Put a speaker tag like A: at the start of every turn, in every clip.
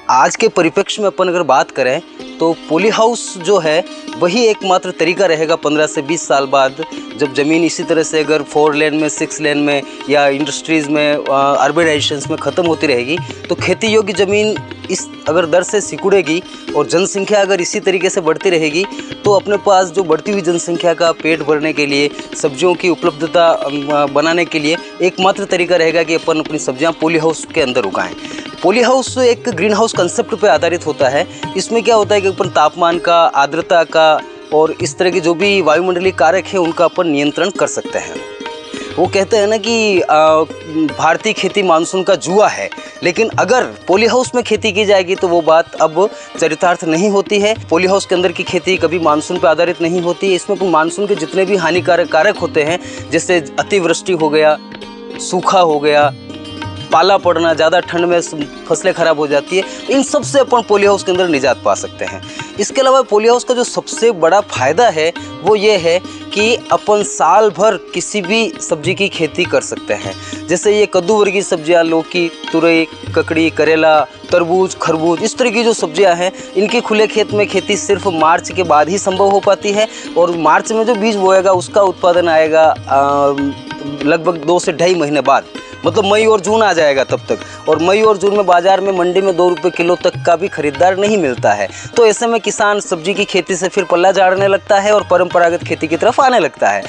A: आज के परिप्रेक्ष्य में अपन अगर बात करें तो पॉली हाउस जो है वही एकमात्र तरीका रहेगा 15 से 20 साल बाद, जब ज़मीन इसी तरह से अगर 4 लेन में 6 लेन में या इंडस्ट्रीज़ में अर्बनाइजेशंस में ख़त्म होती रहेगी तो खेती योग्य ज़मीन इस अगर दर से सिकुड़ेगी और जनसंख्या अगर इसी तरीके से बढ़ती रहेगी तो अपने पास जो बढ़ती हुई जनसंख्या का पेट भरने के लिए, सब्जियों की उपलब्धता बनाने के लिए एकमात्र तरीका रहेगा कि अपन अपनी सब्जियां पॉली हाउस के अंदर उगाएं। पॉली हाउस एक ग्रीन हाउस कंसेप्ट पे आधारित होता है। इसमें क्या होता है कि अपन तापमान का, आर्द्रता का और इस तरह के जो भी वायुमंडलीय कारक है उनका अपन नियंत्रण कर सकते हैं। वो कहते हैं ना कि भारतीय खेती मानसून का जुआ है, लेकिन अगर पॉली हाउस में खेती की जाएगी तो वो बात अब चरितार्थ नहीं होती है। पॉली हाउस के अंदर की खेती कभी मानसून पर आधारित नहीं होती है। इसमें मानसून के जितने भी हानिकारक कारक होते हैं, जैसे अतिवृष्टि हो गया, सूखा हो गया, पाला पड़ना, ज़्यादा ठंड में फसलें खराब हो जाती है, इन सब से अपन पॉली हाउस के अंदर निजात पा सकते हैं। इसके अलावा पॉली हाउस का जो सबसे बड़ा फ़ायदा है वो ये है कि अपन साल भर किसी भी सब्जी की खेती कर सकते हैं। जैसे ये कद्दू वर्गीय सब्जियां, लौकी, तुरई, ककड़ी, करेला, तरबूज, खरबूज, इस तरह की जो सब्जियां हैं इनकी खुले खेत में खेती सिर्फ मार्च के बाद ही संभव हो पाती है। और मार्च में जो बीज बोएगा उसका उत्पादन आएगा लगभग 2 से 2.5 महीने बाद, मतलब मई और जून आ जाएगा तब तक। और मई और जून में बाजार में मंडी में 2 रुपये किलो तक का भी खरीदार नहीं मिलता है। तो ऐसे में किसान सब्जी की खेती से फिर पल्ला झाड़ने लगता है और परंपरागत खेती की तरफ आने लगता है।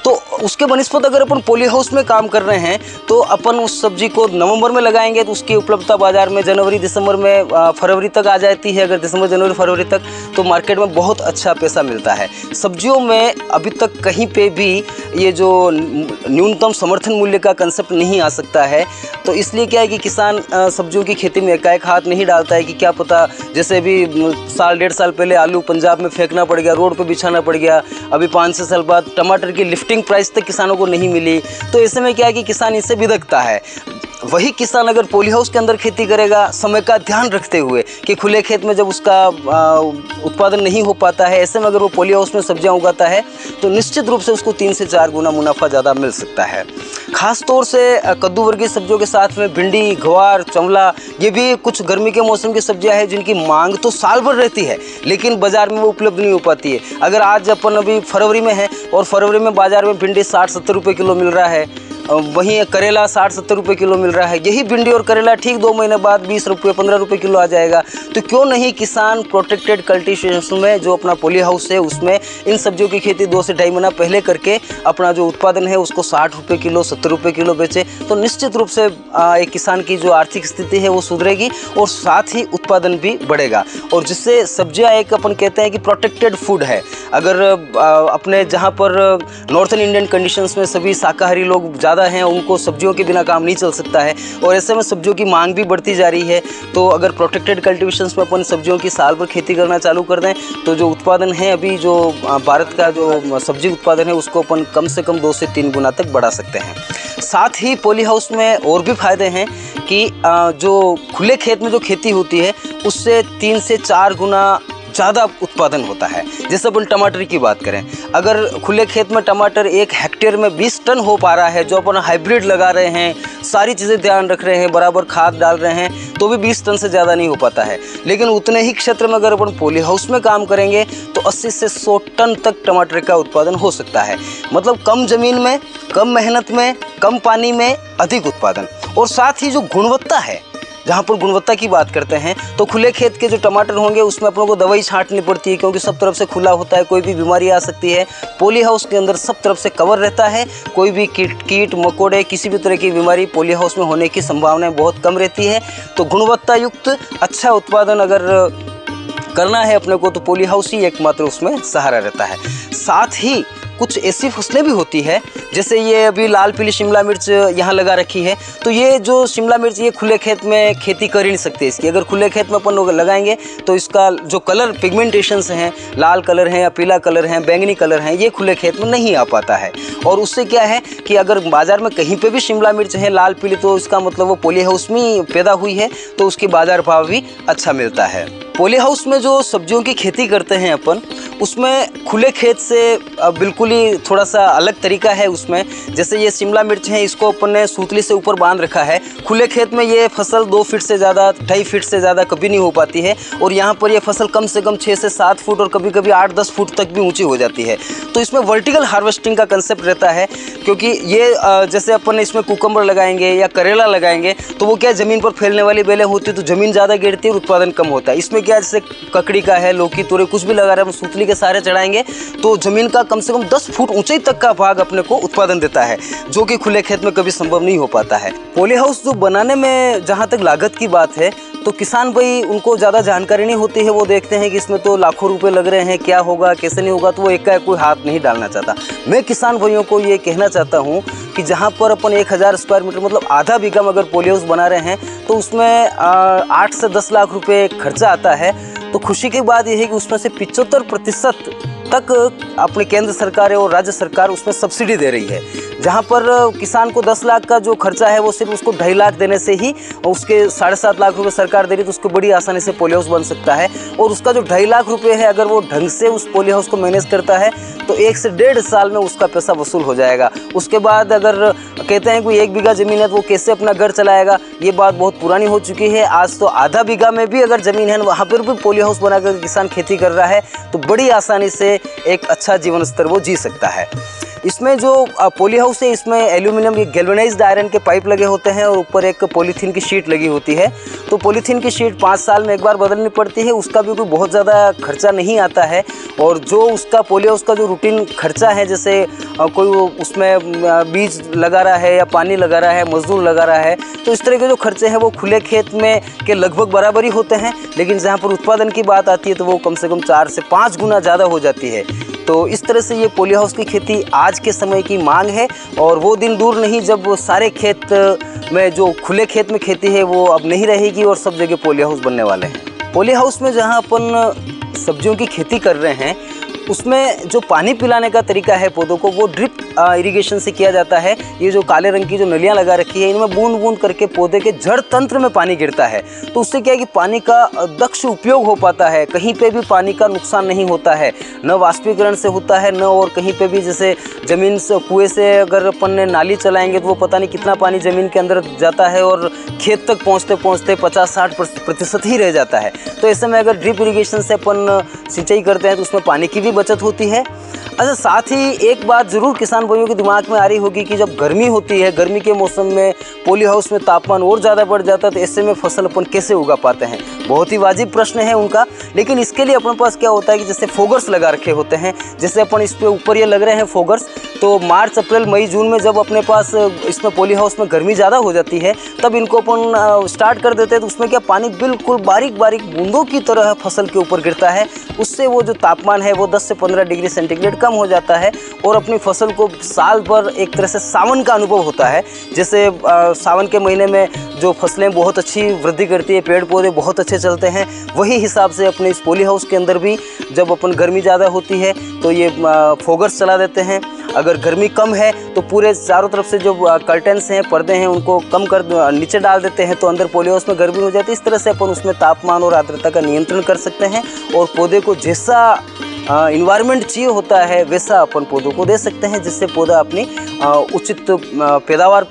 A: तो उसके बनस्पत अगर अपन पॉली हाउस में काम कर रहे हैं तो अपन उस सब्जी को नवंबर में लगाएंगे तो उसकी उपलब्धता बाजार में जनवरी दिसंबर में फरवरी तक आ जाती है। अगर दिसंबर जनवरी फरवरी तक तो मार्केट में बहुत अच्छा पैसा मिलता है। सब्जियों में अभी तक कहीं पे भी ये जो न्यूनतम समर्थन मूल्य का कंसेप्ट नहीं आ सकता है। तो इसलिए क्या है कि किसान सब्जियों की खेती में एकाएक हाथ नहीं डालता है कि क्या पता, जैसे अभी साल 1.5 साल पहले आलू पंजाब में फेंकना पड़ गया, रोड पे बिछाना पड़ गया, अभी 5-6 साल बाद टमाटर की लिफ्टिंग प्राइस तक किसानों को नहीं मिली। तो ऐसे में क्या है कि किसान इससे बिदकता है। वही किसान अगर पॉली हाउस के अंदर खेती करेगा, समय का ध्यान रखते हुए कि खुले खेत में जब उसका उत्पादन नहीं हो पाता है, ऐसे में अगर वो पॉली हाउस में सब्जियां उगाता है तो निश्चित रूप से उसको 3 से 4 गुना मुनाफा ज़्यादा मिल सकता है। खास तौर से कद्दू वर्गीय सब्जियों के साथ में भिंडी, ग्वार, चंवला, ये भी कुछ गर्मी के मौसम की सब्जियां हैं जिनकी मांग तो साल भर रहती है लेकिन बाजार में वो उपलब्ध नहीं हो पाती है। अगर आज अपन अभी फरवरी में है और फरवरी में बाजार में भिंडी 60-70 रुपये किलो मिल रहा है, वहीं करेला 60-70 रुपये किलो मिल रहा है, यही भिंडी और करेला ठीक 2 महीने बाद 20 रुपये 15 रुपये किलो आ जाएगा। तो क्यों नहीं किसान प्रोटेक्टेड कल्टीवेशन में जो अपना पॉली हाउस है उसमें इन सब्जियों की खेती 2 से 2.5 महीना पहले करके अपना जो उत्पादन है उसको 60 रुपये किलो 70 रुपये किलो बेचे तो निश्चित रूप से एक किसान की जो आर्थिक स्थिति है वो सुधरेगी और साथ ही उत्पादन भी बढ़ेगा। और जिससे सब्जियाँ एक अपन कहते हैं कि प्रोटेक्टेड फूड है। अगर अपने जहाँ पर नॉर्थन इंडियन कंडीशंस में सभी शाकाहारी लोग ज़्यादा हैं, उनको सब्जियों के बिना काम नहीं चल सकता है और ऐसे में सब्जियों की मांग भी बढ़ती जा रही है। तो अगर प्रोटेक्टेड कल्टीवेशंस में अपन सब्जियों की साल भर खेती करना चालू कर दें तो जो उत्पादन है अभी जो भारत का जो सब्जी उत्पादन है उसको अपन कम से कम 2 से 3 गुना तक बढ़ा सकते हैं। साथ ही पॉली हाउस में और भी फायदे हैं कि जो खुले खेत में जो खेती होती है उससे 3 से 4 गुना ज़्यादा उत्पादन होता है। जैसे अपन टमाटर की बात करें, अगर खुले खेत में टमाटर 1 हेक्टेयर में 20 टन हो पा रहा है, जो अपन हाइब्रिड लगा रहे हैं, सारी चीज़ें ध्यान रख रहे हैं, बराबर खाद डाल रहे हैं, तो भी 20 टन से ज़्यादा नहीं हो पाता है। लेकिन उतने ही क्षेत्र में अगर अपन पॉली हाउस में काम करेंगे तो 80 से 100 टन तक टमाटर का उत्पादन हो सकता है। मतलब कम ज़मीन में, कम मेहनत में, कम पानी में अधिक उत्पादन। और साथ ही जो गुणवत्ता है, जहाँ पर गुणवत्ता की बात करते हैं तो खुले खेत के जो टमाटर होंगे उसमें अपनों को दवाई छांटनी पड़ती है क्योंकि सब तरफ से खुला होता है, कोई भी बीमारी आ सकती है। पॉली हाउस के अंदर सब तरफ से कवर रहता है, कोई भी कीट मकोड़े, किसी भी तरह की बीमारी पॉली हाउस में होने की संभावनाएं बहुत कम रहती है। तो गुणवत्ता युक्त अच्छा उत्पादन अगर करना है अपने को तो पॉली हाउस ही एकमात्र उसमें सहारा रहता है। साथ ही कुछ ऐसी फसलें भी होती है, जैसे ये अभी लाल पीली शिमला मिर्च यहाँ लगा रखी है, तो ये जो शिमला मिर्च ये खुले खेत में खेती कर ही नहीं सकते इसकी। अगर खुले खेत में अपन लोग लगाएंगे तो इसका जो कलर पिगमेंटेशंस हैं, लाल कलर हैं या पीला कलर हैं, बैंगनी कलर हैं, ये खुले खेत में नहीं आ पाता है। और उससे क्या है कि अगर बाज़ार में कहीं पे भी शिमला मिर्च है लाल पीली तो इसका मतलब वो पॉली हाउस में पैदा हुई है तो उसकी बाज़ार भाव भी अच्छा मिलता है। पॉली हाउस में जो सब्जियों की खेती करते हैं अपन, उसमें खुले खेत से बिल्कुल ही थोड़ा सा अलग तरीका है उसमें। जैसे ये शिमला मिर्च है, इसको अपन ने सूतली से ऊपर बांध रखा है। खुले खेत में ये फसल 2 फीट से ज़्यादा, 2.5 फीट से ज़्यादा कभी नहीं हो पाती है, और यहाँ पर ये फसल कम से कम 6 से 7 फुट और कभी कभी 8-10 फुट तक भी ऊँची हो जाती है। तो इसमें वर्टिकल हार्वेस्टिंग का कंसेप्ट रहता है, क्योंकि ये जैसे अपन इसमें कुकम्बर लगाएंगे या करेला लगाएंगे तो वो क्या ज़मीन पर फैलने वाली बेलें होती है, तो ज़मीन ज़्यादा गिरती है और उत्पादन कम होता है। इसमें क्या, जैसे ककड़ी का है, लौकी, तुरई, कुछ भी लगा रहे हैं, हम सूतली के सारे चढ़ाएंगे तो ज़मीन का कम से कम 10 फुट ऊंचाई तक का भाग अपने को उत्पादन देता है, जो कि खुले खेत में कभी संभव नहीं हो पाता है। पॉली हाउस जो बनाने में जहाँ तक लागत की बात है, तो किसान भाई उनको ज़्यादा जानकारी नहीं होती है। वो देखते हैं कि इसमें तो लाखों रुपए लग रहे हैं, क्या होगा कैसे नहीं होगा, तो वो एक का कोई हाथ नहीं डालना चाहता। मैं किसान भाइयों को ये कहना चाहता हूँ कि जहाँ पर अपन 1000 स्क्वायर मीटर मतलब आधा बीघा में अगर पॉली हाउस बना रहे हैं तो उसमें 8 से 10 लाख रुपए खर्चा आता है। तो खुशी की बात यह है कि उसमें से 75% तक अपनी केंद्र सरकार और राज्य सरकार उसमें सब्सिडी दे रही है। जहाँ पर किसान को 10 लाख का जो खर्चा है वो सिर्फ उसको 2.5 लाख देने से ही, उसके 7.5 लाख रुपए सरकार दे रही है, तो उसको बड़ी आसानी से पॉली हाउस बन सकता है। और उसका जो 2.5 लाख रुपए है, अगर वो ढंग से उस पॉली हाउस को मैनेज करता है तो 1 से 1.5 साल में उसका पैसा वसूल हो जाएगा। उसके बाद अगर कहते हैं कोई 1 बीघा ज़मीन है तो वो कैसे अपना घर चलाएगा, ये बात बहुत पुरानी हो चुकी है। आज तो आधा बीघा में भी अगर ज़मीन है, वहाँ पर भी पॉली हाउस बनाकर किसान खेती कर रहा है, तो बड़ी आसानी से एक अच्छा जीवन स्तर वो जी सकता है। इसमें जो पॉली हाउस है, इसमें एल्यूमिनियम गैल्वेनाइज्ड आयरन के पाइप लगे होते हैं और ऊपर एक पॉलीथीन की शीट लगी होती है। तो पॉलीथीन की शीट 5 साल में एक बार बदलनी पड़ती है, उसका भी कोई बहुत ज़्यादा खर्चा नहीं आता है। और जो उसका पॉली हाउस का जो रूटीन खर्चा है, जैसे कोई उसमें बीज लगा रहा है या पानी लगा रहा है, मजदूर लगा रहा है, तो इस तरह के जो खर्चे हैं वो खुले खेत में के लगभग बराबर ही होते हैं। लेकिन जहाँ पर उत्पादन की बात आती है तो वो कम से कम 4 से 5 गुना ज़्यादा हो जाती है। तो इस तरह से ये पॉली हाउस की खेती आज के समय की मांग है, और वो दिन दूर नहीं जब सारे खेत में जो खुले खेत में खेती है वो अब नहीं रहेगी और सब जगह पॉली हाउस बनने वाले हैं। पॉली हाउस में जहाँ अपन सब्जियों की खेती कर रहे हैं, उसमें जो पानी पिलाने का तरीका है पौधों को, वो ड्रिप इरिगेशन से किया जाता है। ये जो काले रंग की जो नलियाँ लगा रखी है, इनमें बूंद बूंद करके पौधे के जड़ तंत्र में पानी गिरता है। तो उससे क्या है कि पानी का दक्ष उपयोग हो पाता है, कहीं पे भी पानी का नुकसान नहीं होता है, न वाष्पीकरण से होता है, न और कहीं पे भी जैसे ज़मीन से कुएँ से अगर अपन ने नाली चलाएंगे तो वो पता नहीं कितना पानी ज़मीन के अंदर जाता है और खेत तक पहुँचते पहुँचते 50-60% ही रह जाता है। तो ऐसे में अगर ड्रिप इरिगेशन से अपन सिंचाई करते हैं तो उसमें पानी की भी बचत होती है। अच्छा, साथ ही एक बात ज़रूर किसान भाइयों के दिमाग में आ रही होगी कि जब गर्मी होती है, गर्मी के मौसम में पॉली हाउस में तापमान और ज़्यादा बढ़ जाता है, तो ऐसे में फसल अपन कैसे उगा पाते हैं। बहुत ही वाजिब प्रश्न है उनका, लेकिन इसके लिए अपने पास क्या होता है कि जैसे फोगर्स लगा रखे होते हैं, जैसे अपन इस पे ऊपर ये लग रहे हैं फोगर्स, तो मार्च, अप्रैल, मई, जून में जब अपने पास इसमें पॉली हाउस में गर्मी ज़्यादा हो जाती है, तब इनको अपन स्टार्ट कर देते हैं। तो उसमें क्या पानी बिल्कुल बारीक बारीक बूंदों की तरह फसल के ऊपर गिरता है। उससे वो जो तापमान है वो 10 से 15 डिग्री सेंटीग्रेड कम हो जाता है और अपनी फसल को साल भर एक तरह से सावन का अनुभव होता है। जैसे सावन के महीने में जो फसलें बहुत अच्छी वृद्धि करती है, पेड़ पौधे बहुत अच्छे चलते हैं, वही हिसाब से अपने इस पॉली हाउस के अंदर भी जब अपन गर्मी ज़्यादा होती है तो ये फोगर्स चला देते हैं। अगर गर्मी कम है तो पूरे चारों तरफ से जो कर्टेंस हैं, पर्दे हैं, उनको कम कर नीचे डाल देते हैं, तो अंदर पॉली हाउस में गर्मी हो जाती है। इस तरह से अपन उसमें तापमान और आर्द्रता का नियंत्रण कर सकते हैं और पौधे को जैसा इन्वायरमेंट चाहिए होता है वैसा अपन पौधों को दे सकते हैं, जिससे पौधा अपनी उचित पैदावार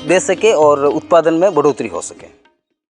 A: दे सके और उत्पादन में बढ़ोतरी हो सके।